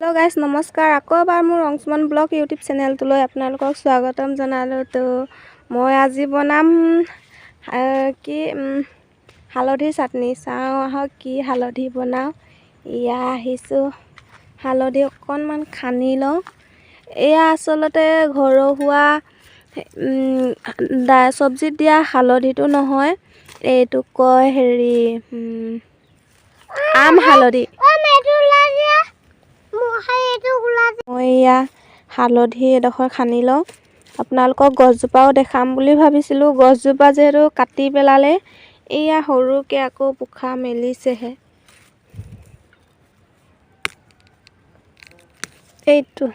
Hello' গাইছ নমস্কাৰ। আকৌ এবাৰ মোৰ অংশুমান ব্লগ ইউটিউব চেনেলটোলৈ আপোনালোকক স্বাগতম জনালোঁ। তো মই আজি বনাম হালধি চাটনি। চাওঁ আহক কি হালধি বনাওঁ। এয়া আহিছোঁ, হালধি অকণমান খানি লওঁ। এয়া আচলতে ঘৰুৱা চব্জিত দিয়া হালধিটো নহয়, এইটো কয় আম হালধি। মই এয়া হালধি এডোখৰ খানি লওঁ। আপোনালোকক গছজোপাও দেখাম বুলি ভাবিছিলোঁ, গছজোপা যিহেতু কাটি পেলালে। এয়া সৰুকৈ আকৌ পোখা মেলিছেহে। এইটো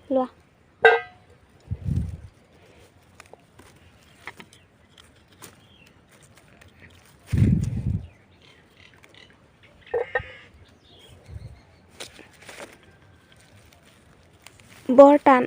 লোৱা। বৰ টান।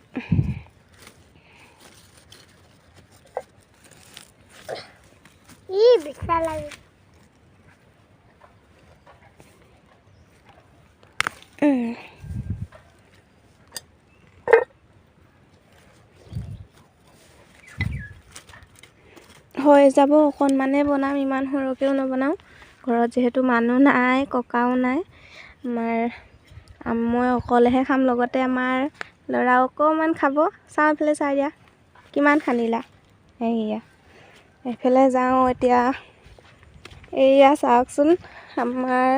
হৈ যাব, অকণমানে বনাম, ইমান সৰহকৈও নবনাওঁ। ঘৰত যিহেতু মানুহ নাই, ককাও নাই। মই অকলেহে খাম, লগতে আমাৰ ল'ৰাও অকণমান খাব। চাওঁ এইফালে চাই দিয়া, কিমান খানিলা। এইয়া এইফালে যাওঁ এতিয়া। এইয়া চাওকচোন, আমাৰ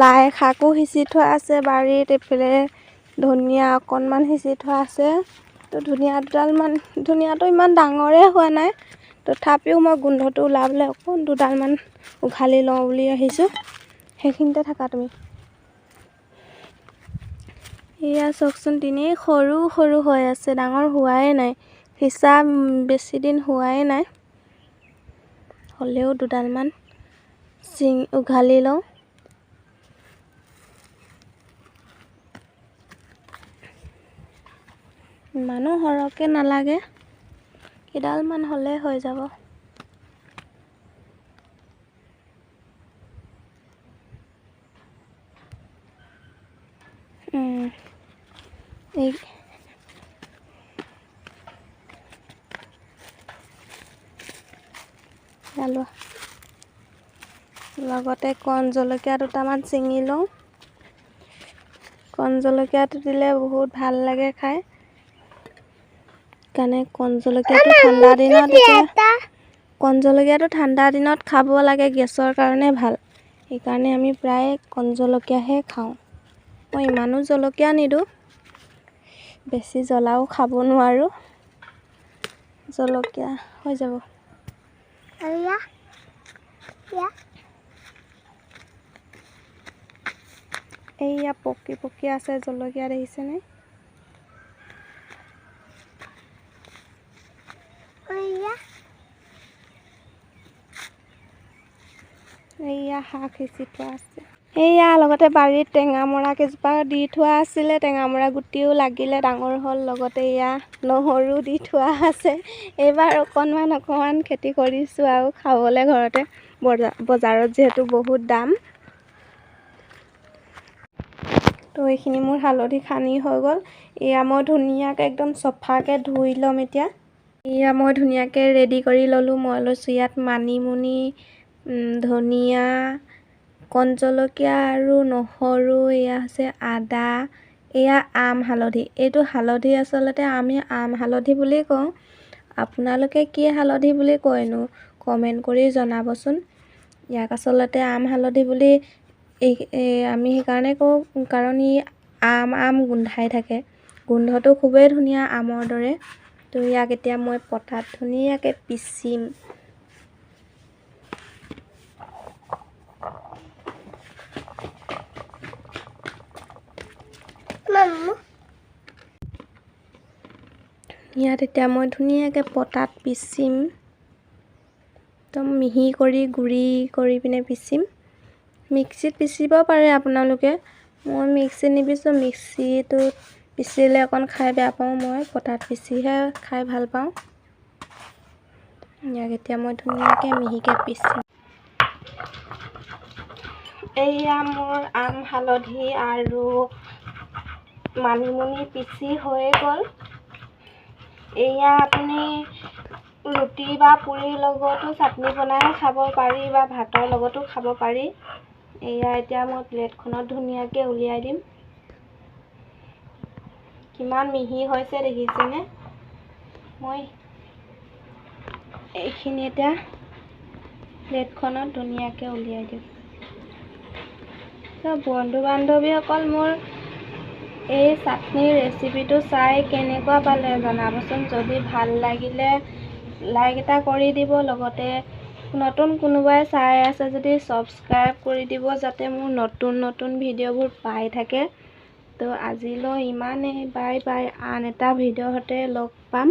লাই শাকো সিঁচি থোৱা আছে বাৰীত। এইফালে ধনিয়া অকণমান সিঁচি থোৱা আছে। তো ধনিয়াটো ইমান ডাঙৰে হোৱা নাই, তথাপিও মই গোন্ধটো ওলাবলৈ অকণ দুডালমান উঘালি লওঁ বুলি আহিছোঁ। সেইখিনিতে থাকা তুমি। এয়া চাওকচোন, তেনেই সৰু সৰু হৈ আছে, ডাঙৰ হোৱাই নাই। সিঁচা বেছি দিন হোৱাই নাই, হ'লেও দুডালমান উঘালি লওঁ। ইমানো সৰহকৈ নালাগে, কেইডালমান হ'লে হৈ যাব। এই আলু লগতে কণ জলকীয়া দুটামান ছিঙি লওঁ। কণ জলকীয়াটো দিলে বহুত ভাল লাগে খাই, সেইকাৰণে কণ জলকীয়াটো ঠাণ্ডা দিনত খাব লাগে, গেছৰ কাৰণে ভাল। সেইকাৰণে আমি প্ৰায় কণ জলকীয়াহে খাওঁ। মই ইমানো জলকীয়া নিদিওঁ, বেছি জ্বলাও খাব নোৱাৰোঁ। জলকীয়া হৈ যাব। এইয়া পকি পকি আছে জলকীয়া, দেখিছেনে? এইয়া শাক সিঁচি থোৱা আছে। এইয়া লগতে বাৰীত টেঙামৰা কেইজোপা দি থোৱা আছিলে, টেঙামৰা গুটিও লাগিলে, ডাঙৰ হ'ল। লগতে এয়া নহৰু দি থোৱা আছে। এইবাৰ অকণমান খেতি কৰিছোঁ আৰু খাবলৈ ঘৰতে, বজাৰত যিহেতু বহুত দাম। তো এইখিনি মোৰ হালধি খানি হৈ গ'ল। এয়া মই ধুনীয়াকৈ একদম চফাকৈ ধুই ল'ম এতিয়া। এয়া মই ধুনীয়াকৈ ৰেডি কৰি ল'লোঁ। মই লৈছোঁ ইয়াত মানিমুনি, ধনিয়া, কণ জলকীয়া আৰু নহৰু। এয়া হৈছে আদা। এয়া আম হালধি। এইটো হালধি আচলতে আমি আম হালধি বুলি কওঁ। আপোনালোকে কি হালধি বুলি কয়নো কমেণ্ট কৰি জনাবচোন। ইয়াক আচলতে আম হালধি বুলি আমি সেইকাৰণে কওঁ, কাৰণ ই আম গোন্ধাই থাকে। গোন্ধটো খুবেই ধুনীয়া, আমৰ দৰে। তো ইয়াক এতিয়া মই পটাত ধুনীয়াকৈ পিচিম। ইয়াত এতিয়া মই ধুনীয়াকৈ পটাত পিচিম, একদম মিহি কৰি গুড়ি কৰি পিনে পিচিম। মিক্সিত পিচিব পাৰে আপোনালোকে, মই মিক্সিত নিপিচোঁ। মিক্সিটোত পিচিলে অকণ খাই বেয়া পাওঁ, মই পটাত পিচিহে খাই ভাল পাওঁ। ইয়াক এতিয়া মই ধুনীয়াকৈ মিহিকৈ পিচিম। এয়া মোৰ আম হালধি আৰু মানিমুনি পিচি হৈ গ'ল। এয়া আপুনি ৰুটি বা পুৰিৰ লগতো চাটনি বনাই খাব পাৰি বা ভাতৰ লগতো খাব পাৰি। এয়া এতিয়া মই প্লেটখনত ধুনীয়াকৈ উলিয়াই দিম। কিমান মিহি হৈছে দেখিছেনে? মই এইখিনি এতিয়া প্লেটখনত ধুনীয়াকৈ উলিয়াই দিম। বন্ধু বান্ধৱীসকল, মোৰ এই চাটনিৰ ৰেচিপিটো চাই কেনেকুৱা পালে জনাবচোন। যদি ভাল লাগিলে লাইক এটা কৰি দিব, লগতে নতুন কোনোবাই চাই আছে যদি ছাবস্ক্ৰাইব কৰি দিব, যাতে মোৰ নতুন নতুন ভিডিঅ'বোৰ পাই থাকে। তো আজিলৈ ইমানেই, বাই বাই। আন এটা ভিডিঅ'ৰ সৈতে লগ পাম।